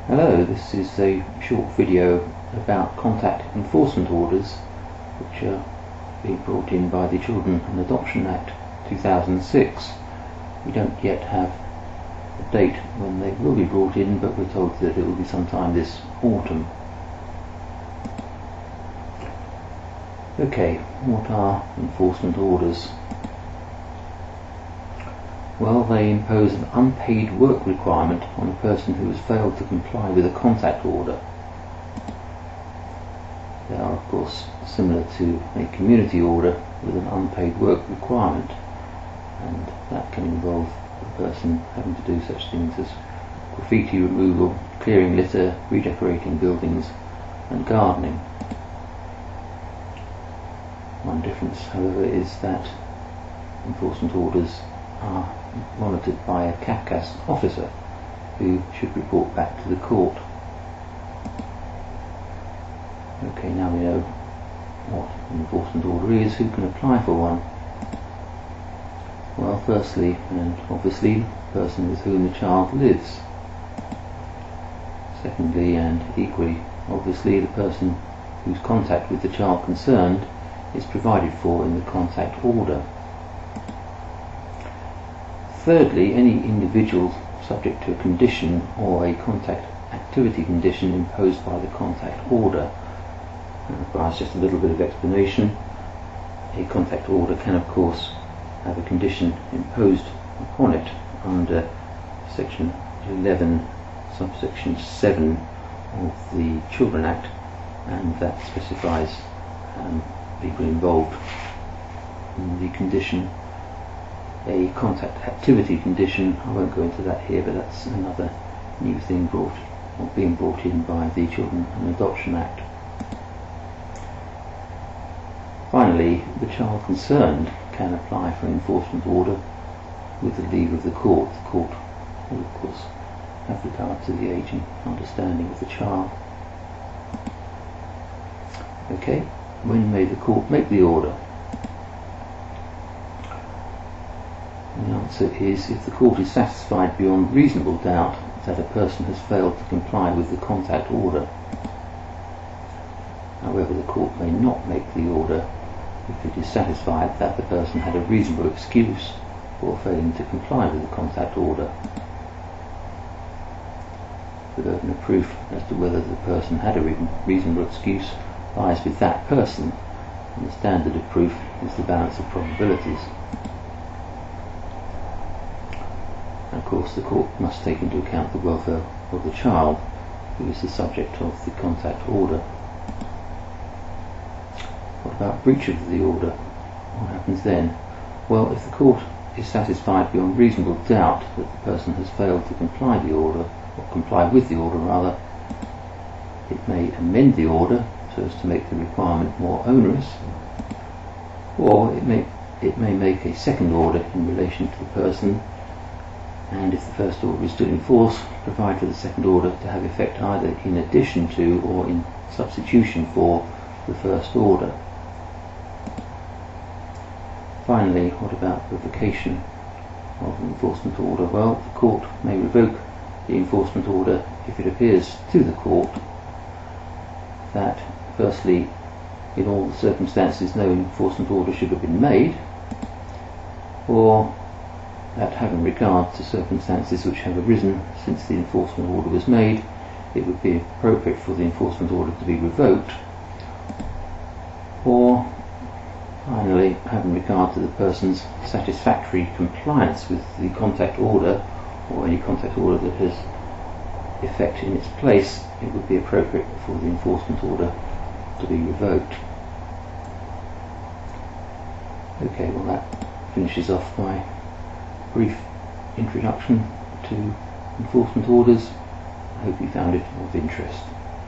Hello, this is a short video about contact enforcement orders which are being brought in by the Children and Adoption Act 2006. We don't yet have a date when they will be brought in, but we're told that it will be sometime this autumn. Okay, what are enforcement orders? Well, they impose an unpaid work requirement on a person who has failed to comply with a contact order. They are, of course, similar to a community order with an unpaid work requirement, and that can involve the person having to do such things as graffiti removal, clearing litter, redecorating buildings, and gardening. One difference, however, is that enforcement orders are monitored by a CAFCASS officer who should report back to the court. Okay, now we know what an enforcement order is. Who can apply for one? Well, firstly and obviously, the person with whom the child lives. Secondly and equally obviously, the person whose contact with the child concerned is provided for in the contact order. Thirdly, any individual subject to a condition or a contact activity condition imposed by the contact order. That requires just a little bit of explanation. A contact order can, of course, have a condition imposed upon it under section 11 subsection 7 of the Children Act, and that specifies people involved in the condition. A contact activity condition, I won't go into that here, but that's another new thing being brought in by the Children and Adoption Act. Finally, the child concerned can apply for an enforcement order with the leave of the court. The court will, of course, have regard to the age and understanding of the child. Okay, when may the court make the order? The answer is if the court is satisfied beyond reasonable doubt that a person has failed to comply with the contact order. However, the court may not make the order if it is satisfied that the person had a reasonable excuse for failing to comply with the contact order. The burden of proof as to whether the person had a reasonable excuse lies with that person, and the standard of proof is the balance of probabilities. Of course, the court must take into account the welfare of the child, who is the subject of the contact order. What about breach of the order? What happens then? Well, if the court is satisfied beyond reasonable doubt that the person has failed to comply with the order rather, it may amend the order so as to make the requirement more onerous, or it may make a second order in relation to the person, and if the first order is still in force, provide for the second order to have effect either in addition to or in substitution for the first order. Finally, what about revocation of an enforcement order? Well, the court may revoke the enforcement order if it appears to the court that, firstly, in all the circumstances no enforcement order should have been made, or that, having regard to circumstances which have arisen since the enforcement order was made, it would be appropriate for the enforcement order to be revoked, or finally, having regard to the person's satisfactory compliance with the contact order or any contact order that has effect in its place, it would be appropriate for the enforcement order to be revoked. Okay, well, that finishes off my brief introduction to enforcement orders. I hope you found it of interest.